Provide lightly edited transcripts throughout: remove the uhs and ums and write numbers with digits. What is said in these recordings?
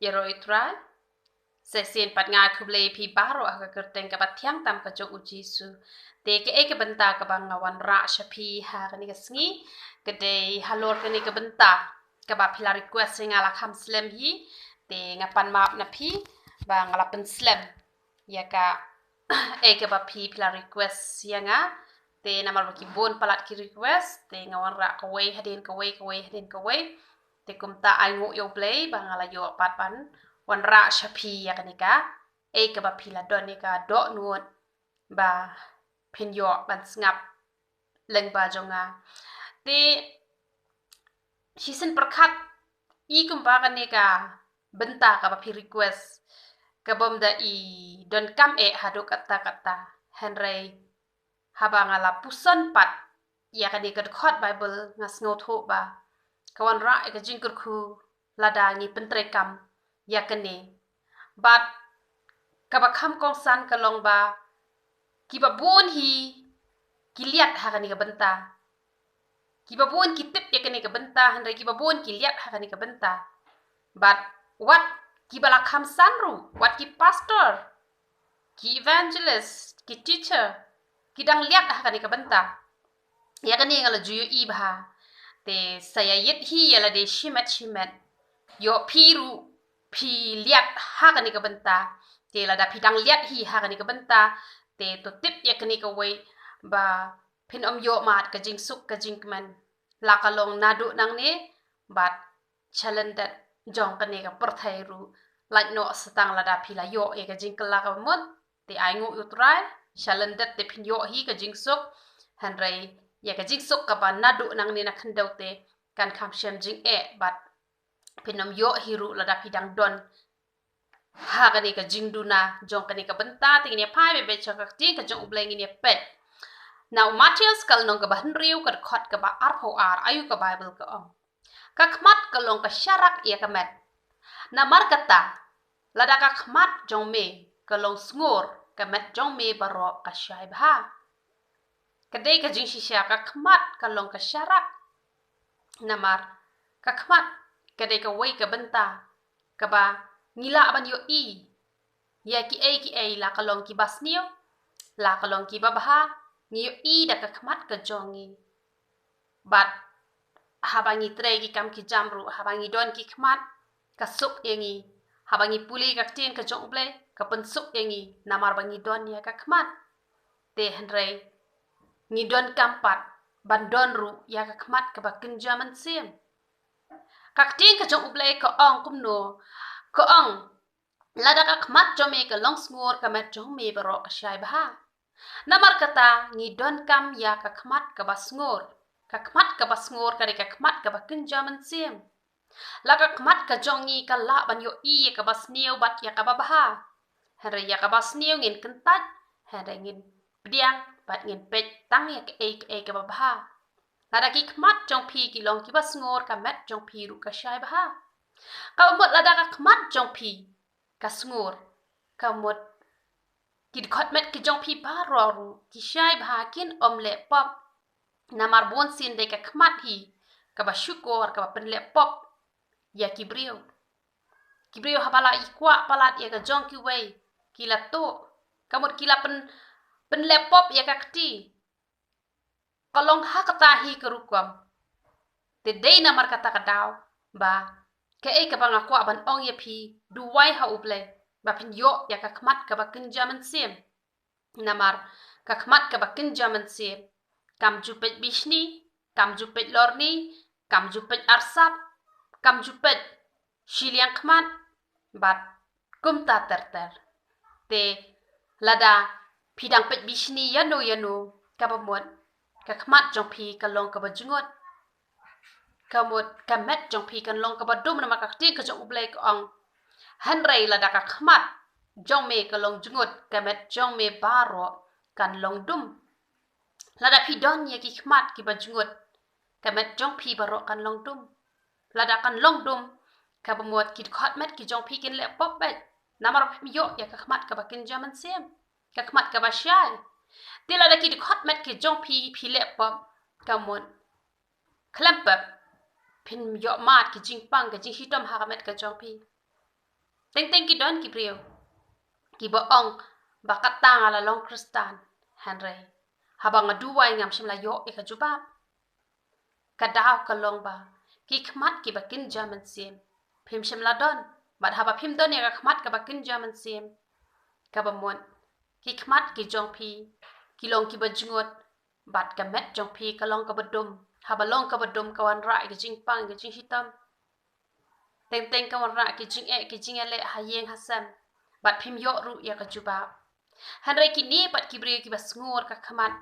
Yaroi try. Sesin pat nga kublay pi baro aga kerteng ka batyang tam ka jong ujisu. Te ke benta ka bang ngawan ra shapi ha kani ka sngi. Kede halor kani ka benta. Ka ba pila request ngala kam slam hi. Te ngapan map na pi. Ba ngala pen slam. Ya ka ke ba pi pila request ya nga. Te namal baki bon palat ki request. Te ngawan ra kaway hadin kaway hadin kaway. Te kumta ay ngu yo play. Ba ngala yo pat pan. Wan ra shapi ya kanika ka ba pila don nika do nuot ba pin yo ban ngap leng ba jonga ti hisen perkat kumpa kanika benta ka ba pi request ka bom da don kam hado kata Henry haba ngala pusan pat ya kanika khot bible ngas ngotho ba kawan ra ka jingkur khu lada ni pentrekam yakene bat kabakam kong san kalong ba kibabun hi kiliat hakani ka benta kibabun kitip yakene ka benta handai kibabun kiliat hakani ka benta but what kibalakam sanru what ki pastor ki evangelist ki teacher kidang liat hakani ka benta yakene ngala juyo ibha te saya yet hi yala de shimet yo piru pi liat hakani ka benta te lada pidang liat hi hakani ka benta te to tip yakani ka way ba pin yo mat ka jing suk ka jing man la kalong nadu nang ne bat chalendat jong kani ka perthai ru lak no setang lada pila yo ka jing kala ka mut te ai ngu utrai chalendat te pin yo hi ka jing suk hanrai ya ka jing suk ka ba nadu nang ne na khandau te kan kham shem jing bat pinom yo hiru lada pidang don ha kani ka jingduna jong kani ka benta tingni pai be chaka ting ka jong ubleng ni pet now Matthias kal nong ka ba henriu ka khot ka ba arpho ar ayu ka bible ka om ka khmat ka long ka syarak ya ka met na mar kata lada ka khmat jong me ka long sngur ka met jong me baro ka syai bha kadai ka jing shisha ka khmat ka long ka syarak na mar ka khmat kadai ka way ka benta ka ba ngila ban yo ya ki la kalong ki basnio la kalong ki babha ngi yo da ka khmat ka jongi bat habangi tre ki kam ki jamru habangi don ki khmat ka suk yengi habangi puli ka tin ka jong ble ka pen suk yengi namar bangi don ya ka khmat te henrei ngi don kampat ban don ru ya ka khmat ka ba kinjaman sim ka tin ka jong ble ka ong kumno ko ong lada ka khmat jome ka long sngur ka met jome baro ka shai bha namar kata ngi don kam ya ka khmat ka basngur ka khmat ka basngur ka khmat ka bakin jaman sim la ka khmat ka jongi ka la ban yo ka basniu bat ya ka babha hare ya ka basniu ngin kentat hare ngin pdiang bat ngin pet tang ya ka babha lada ki khmat jong pi ki long ki basngur ka met jong pi ru ka shai bha ka mot lada ka khmat jong pi ka sngur ka mot ki khot met ki jong pi ba ru ki shai bha kin omle pop namar bon sin de ka khmat hi ka ba syukur ka ba penle pop ya kibrio habala ikwa palat ya ka jong ki way kila to kamot kila penle pop ya ka kti kalong ha kata hi ka rukom te dei namar kata ka daw ba ka ka bang akwa ban ong ye pi duwai ha uble ba pin yo ya ka khmat ka ba kinjaman sim namar ka khmat ka ba kinjaman sim kam jupet bishni kam jupet lorni kam jupet arsap kam jupet shiliang khmat bat kumta terter te lada pidang pet bishni yano ka ba mot ka khmat jong pi ka long ka ba jungot kamot kamet jong pi kan long ka ba dum na makakti ka jong ublay ka ong hanrei lada ka khmat jong me ka long jungot kamet jong me baro kan long dum lada pi don ye ki khmat ki ba jungot kamet jong pi baro kan long dum lada kan long dum ka ba mot ki khot met ki jong pi kin le pop bet namar yo ya ka khmat ka ba kin jaman sem ka khmat ka ba shai ti lada ki khot met ki jong pi le pop ka mot klempep pin yo mat ki jing pang ka jing hitom ha met ka jong pi Teng ki don ki brio. Ki boong bakat tang ala long kristan. Henry. Habang aduway ngam shimla yo ika jubab. Kadaw kalong ba. Ki khmat ki bakin jaman sim. Pim shimla don. Bat haba pim don ya khmat ka bakin jaman sim. Kabamon. Ki khmat ki jong pi. Ki long ki bajngot. Bat ka met jong pi ka long ka badum. Haba long ka badum kawan ra ki jing pang ki jing hitam. Teng kawan ra ki jing ele hayeng hasam. Bat pim yo ru ya ka jubab. Henry ki ni bat ki brio ki bas ngur ka khmat.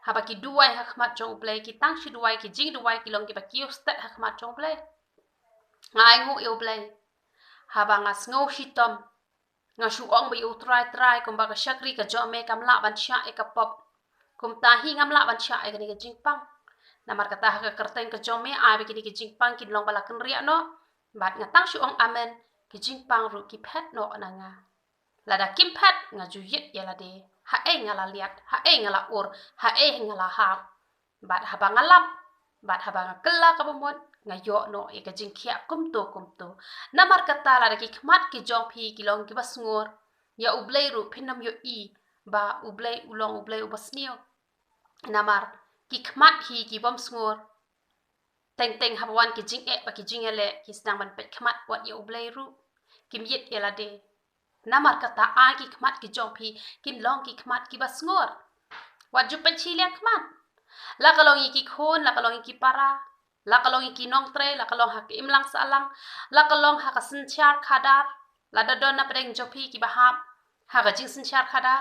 Haba ki duway ha khmat jong play ki tang shi duway ki jing duway ki long ki ba ki ustat ha khmat jong play. Ngai ngu yo play. Haba ngas ngau hitam. Nga shuong ba yu try kum ba ka shakri ka jome kam la ban sha e ka pop. Kum tahi ngam la ban sha e ka ni ka jing pang. Namar kata ha ka kerteng ka jome a ba ki ni ka jing pang ki long bala kan ria no. Bat nga tang shuong amen ki jing pang ru ki pet no na nga. Lada kim pet nga ju yit ya la de. Ha e nga la liat, ha e nga la ur, ha e nga la hap. Bat haba nga lap, bat haba nga kela ka bumot. Nga yo no e ka jing kia kumto. Namar kata la da ki khmat ki jong pi ki long ki bas ngur. Ya ublay ru pinam yo i ba ublay ubas niyo. Namar ki khmat hi ki bom sngur. Teng habawan ki jing ba ki jing ele ki sedang ban pet khmat wat ya ublay ru. Kim yit ya la de. Namar kata a ki khmat ki jong pi kin long ki khmat ki bas ngur. Wat ju pen chi liang khmat. La kalong i ki khon, la kalong i ki para. La kalong iki nong tre, la kalong hak imlang salang, la kalong hak senchar khadar, la dadon na pedeng jopi ki bahap, hak jing senchar khadar.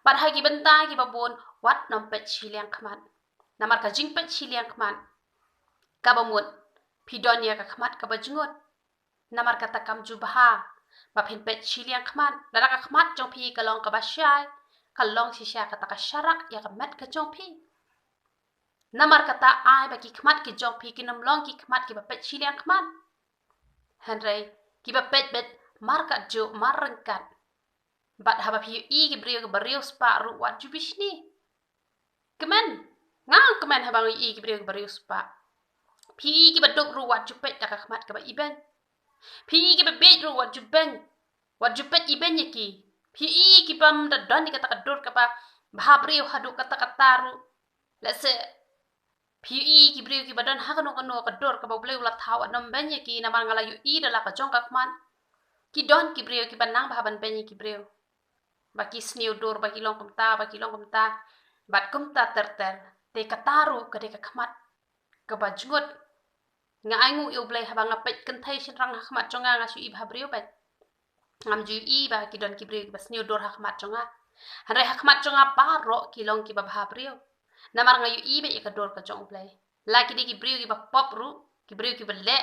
Pad hagi benta ki babon wat nom pet chiliang khmat. Namar ka jing pet chiliang khmat. Kabamut pidon ya ka khmat ka bajngot. Namar kata kam ju baha, ba pin pet chiliang khmat, la ka khmat jopi kalong ka basyai, kalong sisya kata ka syarak ya ka met ka jopi. Namar kata ai bagi khmat ki jong pi ki nam long ki khmat ki bapet chiliang khmat. Henry ki bapet bet markat jo marengkat. Bat haba pi i ki brio ki brio spa ru wat ju bishni. Kemen ngang kemen haba i ki brio ki brio spa. Pi i ki baduk ru wat ju pet ka khmat ka ba iben. Pi i ki bebet ru wat ju ben. Wat ju pet iben ye ki. Pi i ki pam da don ni kata kadur ka ba brio hadu kata ru. Let's say Pi ki brio ki badan ha kanu ka dor ka boble ula thaw nam benye ki na ngala yu i dala ka jong ka khman ki don ki brio ki banang ba ban benye ki brio ba ki sniu dor ba ki long kumta bat kumta ter te kataru ka de ka khmat ka ba jungut nga aingu yu ble ha ba nga pet kan thai shin rang ha khmat jonga nga shu i ba brio ba ngam ju i ba ki don ki brio ki ba sniu dor ha khmat jonga hanre ha khmat jonga pa ro ki long ki ba brio Namar ngayu ibe ya kador ka jong play. Laki di ki brio ki ba pop ru, ki brio ki ba le.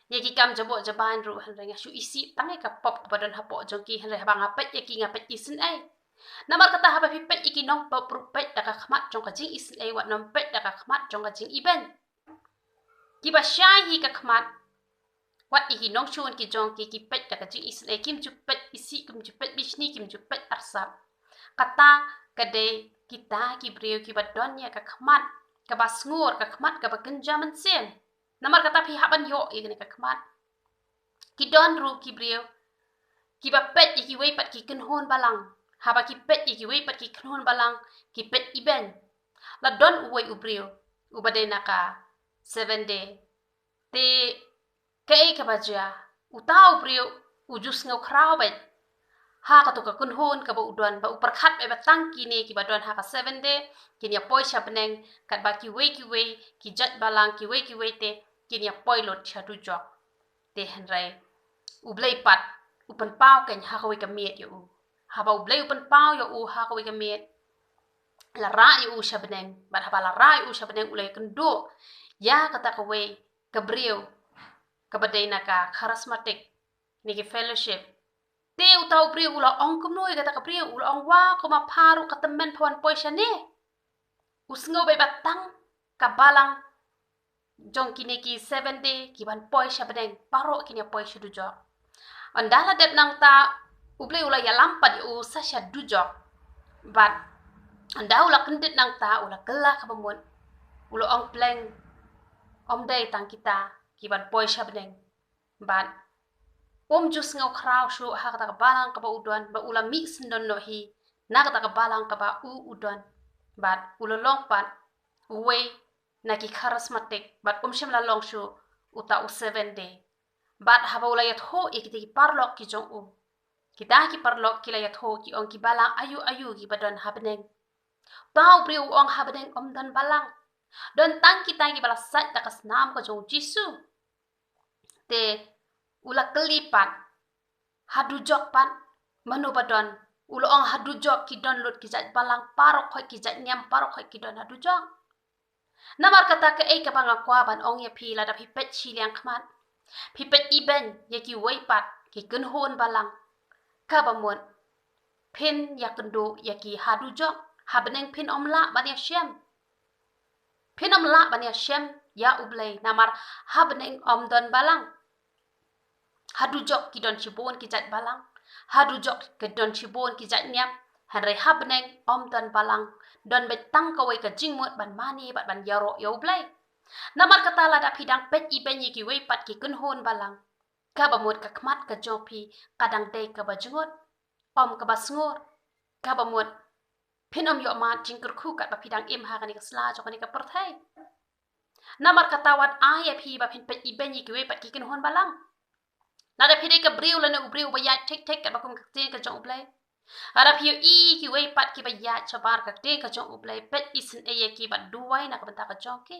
Ya ki kam jabo jaban ru hanre nga shu isi tangai ka pop ka badan hapo jong ki hanre habang hapet ya ki ngapet isin ai. Namar kata haba pi pet iki nong pop ru pet da ka khmat jong ka jing isin ai wat nom pet da ka khmat jong ka jing iben. Ki ba syahi ka khmat. Wat iki nong shun ki jong ki pet da ka jing isin ai kim ju pet isi kim ju pet bishni kim ju pet arsap. Kata kade kita ki brio ki badon ya ka khmat ka bas ngur ka khmat ka bakenjaman sen namar kata pi haban yo igni ka khmat ki don ru ki brio ki ba pet ki wei pat ki kenhon balang haba ki pet ki wei pat ki kenhon balang ki pet iben la don uwei u brio u bade naka 7 day te kei ka baja u tau brio u jus ngau krau bet ha ka to ka kunhon ka ba udon ba uperkhat ba tang kini ki ba don ha ka 7 day kini poi sha beneng kat ba ki wei ki jat balang ki wei te kini poi lot cha du jok te henrai u blei pat u pen pau ken ha ka wei ka miet yo u ha ba u blei u pen pau yo u ha ka wei ka miet la ra yo u sha beneng ba ha ba la ra yo u sha beneng u le kendo ya kata ka wei ka brio ka ba dei na ka charismatic ni ki fellowship te utau brio ula ong kumnoi kata ka brio ula ong wa ko ma paru ka temen pawan poisha ne usngo be batang ka balang jong kini ki 7 day ki ban poisha bedeng paro kini poisha du jok andala det nang ta uble ula ya lampat u sasha du jok bat anda ula kendit nang ta ula kela ka bamon ula ong pleng om day tang kita ki ban poisha bedeng bat Jus ngau krau shu ha kata balang kaba udon ba ula mi sendon no hi na kata balang kaba udon bat ulolong pat uwe na ki charismatic bat shem la long shu uta u 7 day bat haba ula yat ho ikiti ki parlok ki jong kita ki parlok ki la yat ho ki ong ki balang ayu ki badon habneng bau bri ong habneng dan balang don tang kita ki bala sat takas nam ko jong jisu te ula kelipat hadujok pan manu badon ulo ong hadujok ki don lut ki jat balang parok khoi ki jat nyam parok khoi ki don hadujok namar kata ke ka banga kwa ban ong ya pi la da pi pet chi liang khmat pi pet iben ya ki wei pat ki kun hon balang ka ba mon pin ya kendo ya ki hadujok habneng pin omla ban ya shem pin omla ban ya shem ya ublei namar habneng don balang hadujok ki don chibon ki jat balang hadujok ki don chibon ki jat nyam hanre habneng don balang don betang kawai ka jingmut ban mani ban yaro yo blai namar kata la da pidang pet iben yi ki wei pat ki kun hon balang ka ba mut ka khmat ka jopi kadang dei ka ba jungot ka ba sngur ka ba mut pinom yo ma jingkur khu kat ba pidang im ha kani ka sla jo kani ka perthai namar kata wat ayep hi ba pin pet iben yi ki wei pat ki kun hon balang nada pide ka briu la na briu ba ya tek tek ka ba kum ka te ka jong blai ara pio ki wei pat ki ba ya chabar ka te ka jong blai pet isin e ki ba duwai na ka banta ka jong ki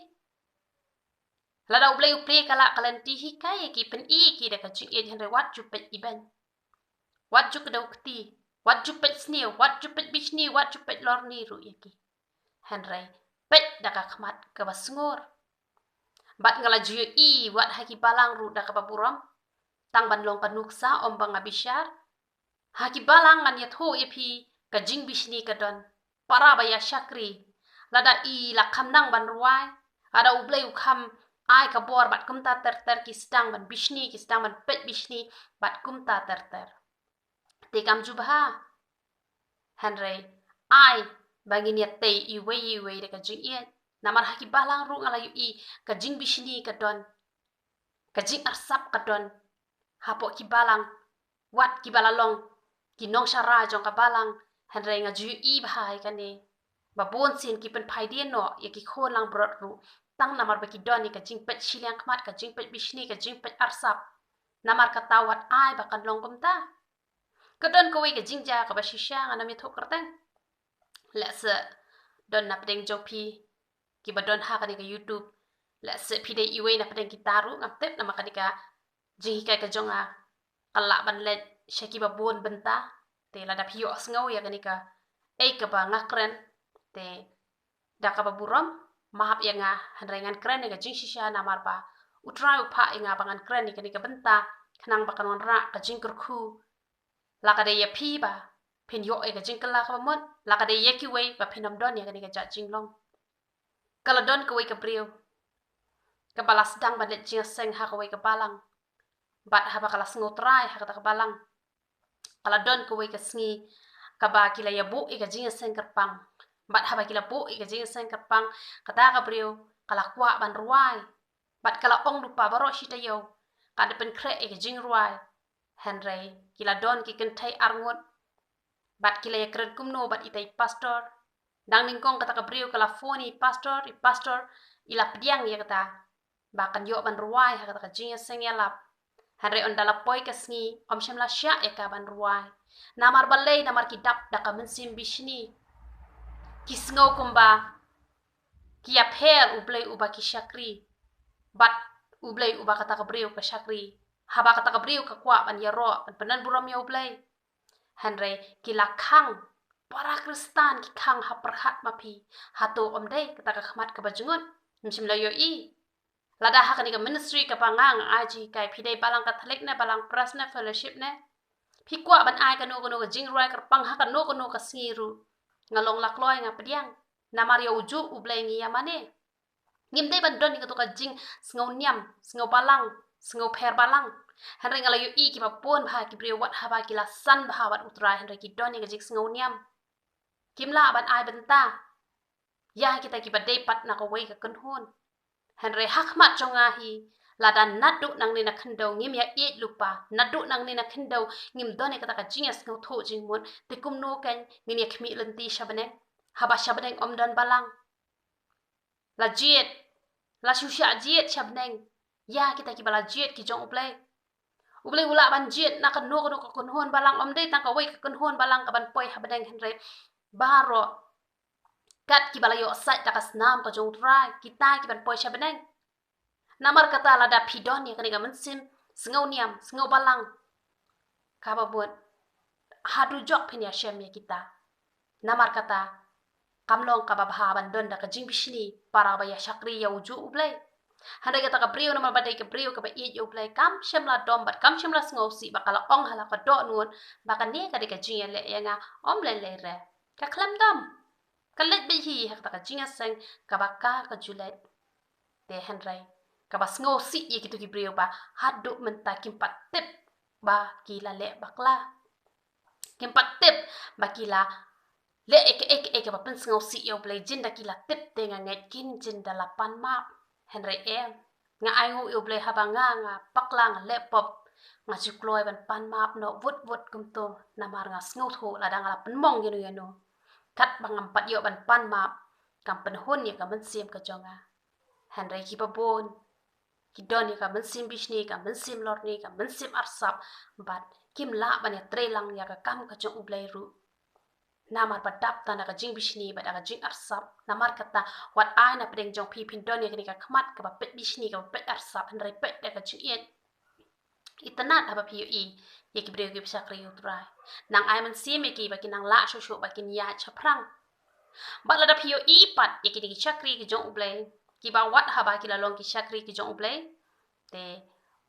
la da blai kala kalan ti hi kai ki pen ki da ka jing e henre wat ju pet iben wat ju ka dau kti wat ju pet sni wat ju pet bishni wat ju pet lor ni ru ki henre pet da ka khmat ka ba sngur bat ngala ju wat ha ki balang ru da ka ba buram tang ban long panuksa bang abishar haki balang man yat ho epi ka jing bishni ka don para baya shakri lada la khamnang ban ruai ada ublei ukham ai ka bor bat kumta ter ki stang ban bishni ki stang ban pet bishni bat kumta ter te kam jubha henry ai bangin yat te i wei de ka jing ye namar haki balang ru ngala yu ka jing bishni ka don ka jing arsap ka don hapo ki balang wat ki balalong ki nong shara jong ka balang henre nga ju bahai kane babon sin ki pen phai dien no ya ki khon lang brot ru tang namar ba ki doni ka jing pet shiliang khmat ka jing pet bishni ka jing pet arsap namar ka tawat ai ba kan long kumta ka don ko wei ka jing ja ka ba shisha nga na mi thok kartang la se don na pedeng jopi ki ba don ha ka ni ka youtube la se pide iwe na pedeng ki taru ngap tep na makanika jing kai ka jonga kala ban let shaki ba bon benta te la da pio asngau ya kanika ka ba ngakren te da ka ba buram mahap ya nga hanrengan kren ni ka jing shisha na marpa utra upha nga bangan kren ni kanika benta khnang ba kanon ra ka jing kurkhu la ka de ya phi ba pin yo ka jing kala ka mon la ka de ye ki wei ba pinam don ya kanika ja jing long kala don ka wei ka brio ka balas dang ba let jing seng ha ka wei ka balang bat haba kala snotrai ha kata balang kala don ko wei ka sngi ka ba kila ya bu ka jinga seng kerpang bat haba kila bu ka jinga seng kerpang kata ka brio kala kwa ban ruai bat kala ong lupa baro shita yo ka de pen kre ka jing ruai henry kila don ki kentai arngot bat kila ya kred kumno bat itai pastor dang ningkong kata ka brio kala phone pastor ila pediang ya kata ba kan yo ban ruai ha kata ka jinga seng ya lap Henry on dala poi ka sngi shem la sha e ka ban ruai namar balei namar kidap da ka mensim bishni kisngo kumba kia pel ublei uba ki shakri bat ublei uba kata ka brio ka shakri haba kata ka brio ka kwa ban yaro ban penan buram ya ublei Henry kila khang para kristan ki khang ha perhat mapi hato omdei kata ka khmat ka bajungun shem la yo lada hakani ka ministry ka pangang aji kai pidai balang catholic ne balang pras ne fellowship ne phikwa ban ai ka no ka jingruai ka pang ha ka no ka siru ngalong lakloi nga pediang namar ya uju ublai ngi yamane ngimdei ban don ka to ka jing sngo nyam sngo balang sngo pher balang henry ngala yu ki ba pon bha ki brio wat haba ki la san bha wat utra henry ki don ka jing sngo nyam kimla ban ai benta ya kita ki ba dei pat na ka wei ka kun hon Henry hakmat jonga hi ladan nadu nang ni na kendo ngim ya it lupa nadu nang ni na kendo ngim doni kata ka jingas ngau tho jing mun tikum no kan ngin ya khmi lenti shabane haba shabane dan balang la jiet la shusha jiet shabane ya kita ki bala jiet ki jong ublay ula ban jiet na kan no ko kon hon balang dei tang ka wei kon hon balang ka ban poi habane henre baro kat ki bala yo sai takas nam ka jong trai kita ki ban poi shabane namar kata lada pidon ya kaniga mensim sengau niam sengau balang kaba buat hadu jok pin ya shem ya kita namar kata kamlong kaba bahaban don da ka jing bishni para ba ya shakri ya uju ublay handa kata ka brio namar badai ka brio ka ba i ublay kam shem la dom bat kam shem la sengau si bakala ong hala ka do nun baka ne ka de ka jing ya le ya nga le le re ka klam dom ka let bi hi ha ka jing ya seng ka ba ka julet te henrai kabas ngosi ye gitu ki brio ba hadu menta kimpat tip ba kila le bakla kimpat tip ba kila le ek ba pen ngosi yo play jinda kila tip te nga nget kin jinda la pan ma henry em nga ai ngu yo play haba nga pakla nga laptop nga jukloi ban pan map no vut kum to na mar nga sngo tho la dang la pen mong yeno kat bangam pat yo ban pan map kam pen hon ye kam sim ka jonga henry ki babon Kidoni ka mensim bishni ka mensim lorni ka mensim arsap bat kim la banya trelang ya ka kam ka jong ublay ru namar badap ta na ka jing bishni bat ka jing arsap namar kata wat ai na pedeng jong pi pindoni ka khmat ka pet bishni ka pet arsap henrai pet ka jing ien itanat haba pi i ye ki breu ki sakri utrai nang ai mensim ki ba kinang la shosho ba kin ya chaprang bat la da pi i pat ye ki sakri ki jong ublay ki ba wat haba ki la long ki shakri ki jong ublay te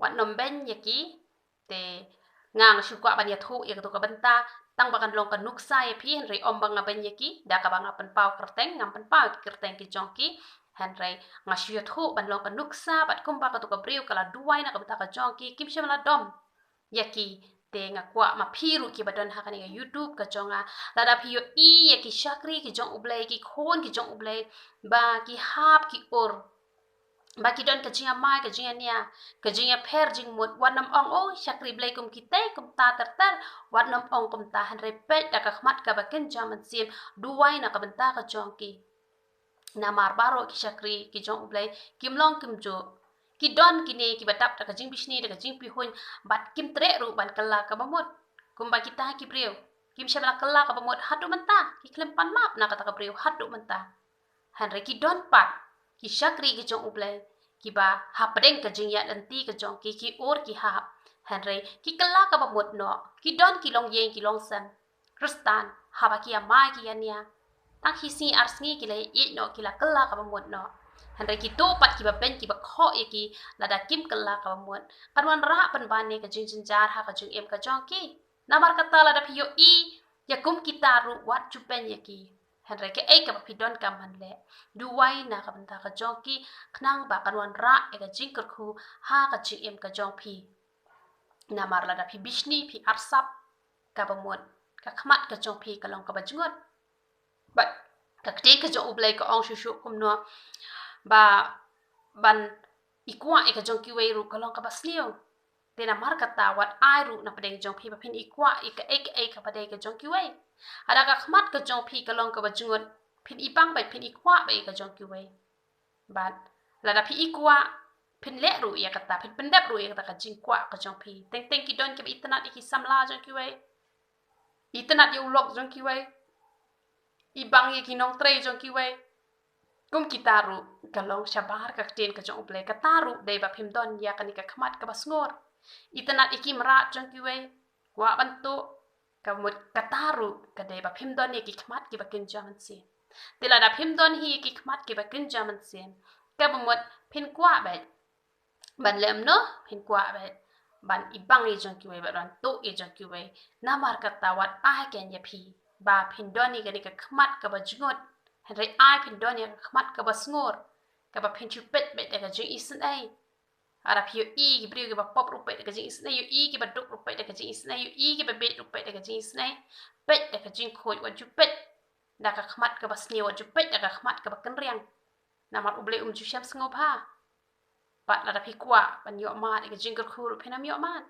wat nom ben ye ki te ngang shu kwa ban ya thu ye to ka banta tang bakan long ka nuksa ye phi henry om bang ben ye ki da ka bang pen pau kerteng ngam pen pau kerteng ki jong ki henry nga shu thu ban long ka nuksa bat kum ba ka to ka briu kala duai na ka bata ka jong ki kim shem la dom ye ki te nga kwa ma phiru ki badon ha kani youtube ka jonga lada phiyo i ye ki shakri ki jong ublay ki khon ki jong ublay ba ki hap ki or ba ki don ka jinga mai ka jinga nia ka jinga pher jing mut wanam ong o shakri blay kum ki te kum ta tar wanam ong kum ta han repet da ka khmat ka ba ken jaman sim duwai na ka benta ka jong ki na mar baro ki shakri ki jong ublay kim long kim jo ki don ki ne ki batap ta ka jing bishni da ka jing pi hun bat kim tre ru ban kala ka bamut kumba kita ki breu kim shabla kala ka bamut hatu menta ki klem pan map na ka ta ka breu hatu menta han re ki don pat ki shakri ki jong ublay ki ba hapdeng ka jing ya danti ka jong ki or ki ha han re ki kala ka bamut no ki don ki long yeng ki long san kristan haba ki amai ki ania tak hisi arsngi ki le i no ki la kala ka bamut no Henry ki to pat ki ba ben ki ba kho e ki la da kim kala ka muat panwan ra pan ban ne ka jing jar ha ka jing em ka jong ki namar kata la da phiyo i ya kum kita ru wat chu pen ye ki Henry ke e ka ba pidon ka man le duwai na ka banta ka jong ki knang ba kanwan ra e ka jing kur khu ha ka jing em ka jong phi namar la da phi bishni phi arsap ka ba muat ka khmat ka jong phi ka long ka ba jungot ba ka kte ka jong ublai ka ong shu kum no ba ban ikwa e ka jong ki wei ru kalong ka basnio te na mar kata wat ai ru na pedeng jong phi ba phin ikwa e ka padai ka jong ki wei ada ka khmat ka jong phi kalong ka bajungot phin ipang bai phin ikwa bai ka jong ki wei bat la da phi ikwa phin le ru ya kata phin pendap ru ya kata ka jing kwa ka jong phi teng ki don ki itnat ki samla jong ki wei itnat yu lok jong ki wei ibang ye ki nong tre jong ki wei kum kita ru kalong shabar ka ten ka jong ublay ka taru dei ba phim don ya kani ka khmat ka basngor itanat iki mara jong ki wei wa bantu ka mut ka taru ka dei ba phim don ye ki khmat ki ba kin jaman si tila da phim don hi ki khmat ki ba kin jaman si ka ba mut phin kwa ba ban lem no phin kwa ba ban ibang ye jong ki wei ba ran to ye jong ki wei na mar ka tawat a ken ye phi ba phin don ni ka khmat ka ba jungot Henry ai phin don ya khmat ka basngor ka ba phin chupet bet ka jing isen ai ara phio i ki brio ki ba pop rupet ka jing isen ai yu i ki ba duk rupet ka jing isen ai yu i ki ba bet rupet ka jing isen ai pet ka jing khoi wa chupet da ka khmat ka basnio wa chupet da ka khmat ka ba kan riang na mar uble chu sham sngo pha pat lada pikwa ban yo mat ke jingger khuru phenam yo mat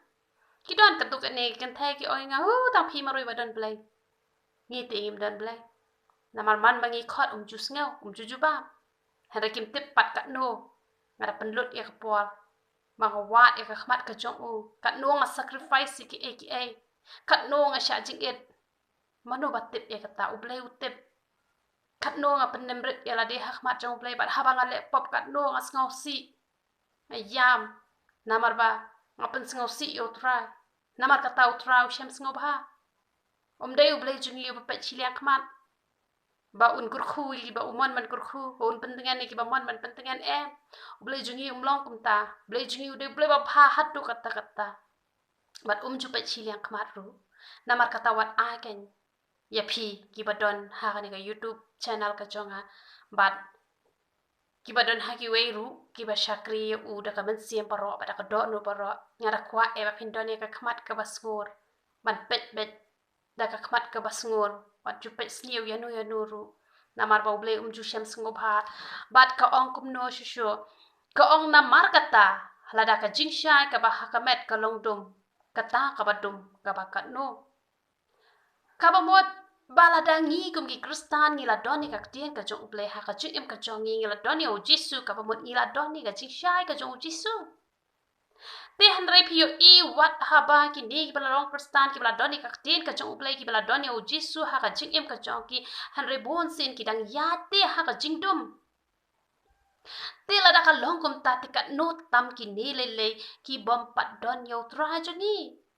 ki don katuk ane kan thai ki oi nga tang phi maroi badon blai ngi te im don blai namar man bangi khot jus ngau juju ba hara kim tip pat kat no ngara penlut ya kapol mga wat ya khmat ka jong u kat no nga sacrifice ki e kat no nga sha jing it mano batip ya kata ublai utip kat no nga penemrit ya la de khmat jong blai bat habang ale pop kat no nga ngau si ayam namar ba ngapen ngau si yo try namar kata utrau shem ngau ba dei ublai jungi u pet chiliang khmat ba un kurkhu li ba umon man kurkhu un pentingan ni ki ba mon man pentingan blai jungi umlong kumta blai jungi ude blai ba pha hat tu kata bat ju pet chiliang khmat ru namar kata wat ken ya phi ki ba don ha ni ga YouTube channel ka jonga bat ki ba don ha ki wei ru ki ba shakri u da ka men siem paro ba da ka do no paro ngara kwa ba pindon ka khmat ka basngur man pet da ka khmat ka basngur wat ju pet sliu ya no ru namar ba blai ju shem sngo bha bat ka ong kum no shushu ka ong na mar kata lada ka jingsha ka ba ha ka met ka long dum kata ka ba dum ka ba ka no ka ba mod balada ngi kum ki kristan ngi la doni ka tien ka jong blai ha ka ju im ka jong ngi la doni o jisu ka ba mod ngi la doni ka jingsha ka jong jisu te handrai pio i wat haba ki ni ki bala long kristan ki bala doni ka tien ka jong blai ki bala doni o jisu ha ka jing im ka jong ki handrai bon sin ki dang ya te ha ka jing dum te la da ka long kum ta ti ka no tam ki ni le ki bom pat don yo tra jo ni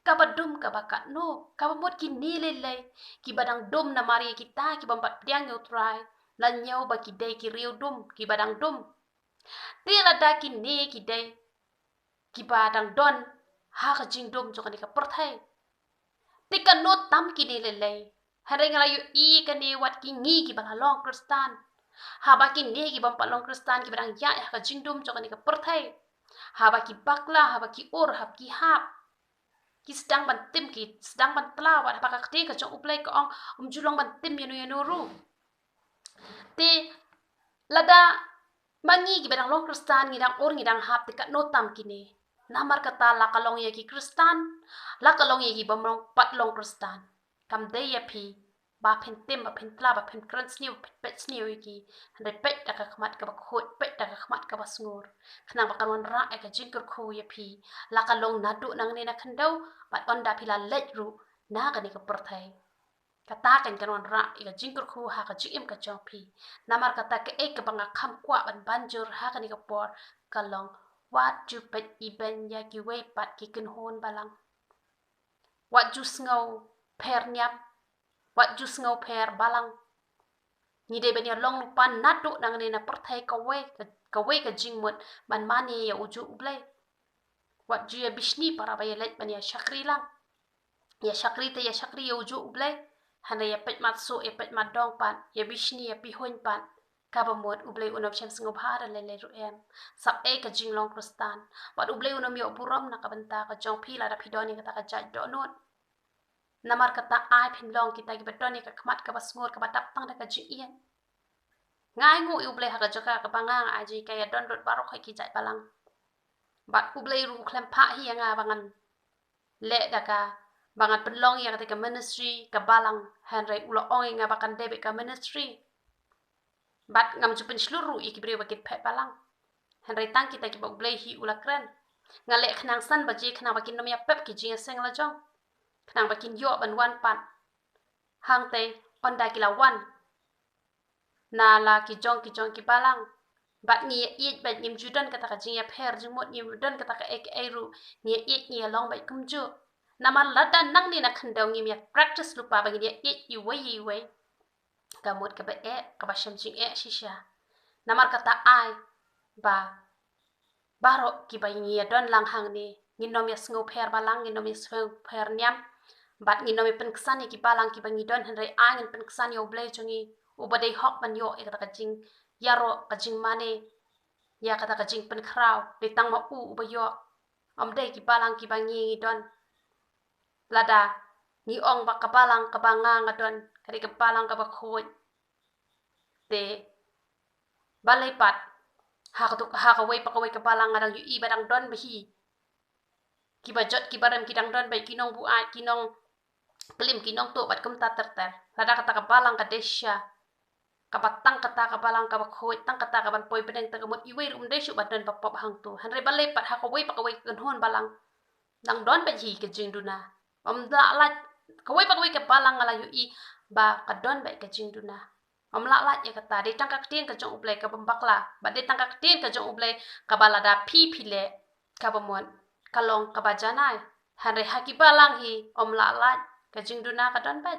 ka ba dum ka ba ka no ka ba mod ki ni le ki badang dum na mari ki ta ki bom pat diang yo tra la nyau ba ki dei ki riu dum ki badang dum te la da ki ni ki dei ki badang don ha ka jing dum jo ka perthai te ka no tam ki ni le hare ngala yu i ka ni wat ki ngi ki bala long kristan haba ki ne ki bam palong kristan ki barang ya ka jingdum jo ka perthai haba ki bakla haba ki or hab ki hap ki sedang ban tim ki sedang ban tlawa haba ka te ka jo uplai ka ong julong ban tim yano ru te lada mangi ki barang long kristan ngi dang or ngi dang hap te ka no tam ki ne namar kata la kalong ye ki kristan la kalong ye ki bam long pat long kristan kam de ya phi ba phen tim ba phen tla ba phen kran sniu pet sniu ki hande pet da ka khmat ka ba khot pet da ka khmat ka ba sngur khna ba kan ra e ka jingkur khu ya phi la ka long na du nang ne na khandau ba on da phila let ru na ka ni ka perthai ka ta kan ra e ka jingkur khu ha ka jim ka chong phi namar kata ke e ka banga kham kwa ban banjur ha ka ni ka por ka long wat ju pet iben ya ki we pat ki kin hon balang wat ju sngo per nyap wat jus ngau per balang ni de benya long pan natu nang ne na perthai ka we ka jingmut ban mani ya uju ublai wat ju ya bishni para ba ya let ban ya shakri lang ya shakri te ya shakri ya uju ublai hana ya pet mat so ya pet mat dong pan ya bishni ya pi hon pan ka ba mod ublai unop shem sngo bhara le ru em sap e ka jing long kristan wat ublai unom yo buram na ka banta ka jong phi la da phidoni ka ta ka jaj do not namar kata ai phin long kita ki betoni ka khmat ka basngur ka batap tang da ka ji ien ngai ngu u ble ha ka joka ka bangang aji ka ya don rot barok ki jai balang bat u ble ru klem pha hi nga bangan le da ka bangan penlong ya ka ministry ka balang hanrai ulo ong nga bakan debe ka ministry bat ngam ju pen sluru iki bre bakit phe balang hanrai tang kita ki ba u ble hi ula kran ngale khnang san ba ji khna bakin nom ya pep ki ji seng la jong khang bakin yo ban wan pan hang te on da kila wan na la ki jong ki balang bat ni ye bat nim judan kata ka jing ya pher jumot nim judan kata ka ek eru ni ye long bai kum ju namal lada nang ni na khandau ngim ya practice lupa bagi dia ye wei kamut ka ba ka ba shem jing shisha namar kata ai ba baro ki ba ni don lang hang ni nginom ya sngo pher balang nginom ya sngo pher nyam bat ngi nomi pen kesan ki balang ki bangi don henry angin pen kesan yo blai chungi ubadai hok man yo e kata kajing yaro kajing mane ya kata kajing pen kraw de tang ma u ubayo amdai ki balang ki bangi don lada ni ong ba ka balang ka banga ngadon kari ka balang ka ba khoi te balai pat Hakaway pakaway kabalang ngadang yu i badang don bahi. Kibajot kibarem kidang don bay kinong buat kinong kelim kinong tu bat kum terter. Rada kata kabalang kadesya. Kabatang kata kabalang kabakhoy tang kata kaban poi bedeng tagamut iway desu badan papap hang tu. Hanre balepat hakaway pakaway kenhon balang. Nang don baji ke jing duna. La kaway pakaway kabalang ngala yu i ba kadon bay ke jing duna. La ya kata de tangkak tien ka jong ublay ka bambakla. Ba de tangkak tien ka jong ublay kabalada pile kabamon kalong kabajanai. Hanre haki balang hi la ka jing duna kadon bay.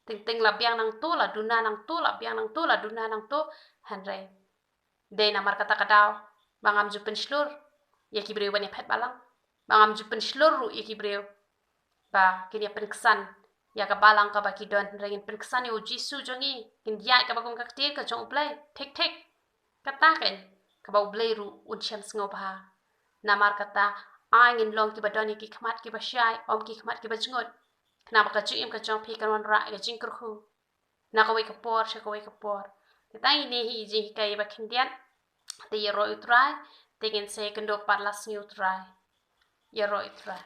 Ting labiang nang tu la duna nang tu labiang nang tu la duna nang tu hanre. De namar kata kadau bangam jupen slur ya kibreu bani phet balang. Bangam jupen slur ru ya kibreu. Ba kini penkesan ya kabalang ka baki don rengin penkesan yo jisu jongi kin ya ka bagong kaktir ka jong ublay tek kata ken ka ba ublay ru uncham sngoba namar kata angin long ki badoni ki khmat ki basyai om ki khmat ki bajngot kenapa ka juim ka jong pi kan ra ka jing kurhu na ka wai ka por sha ka wai ka por kita ini hi ji kai ba khindian te ro utrai tegen se kendo parlas ni utrai ya ro utrai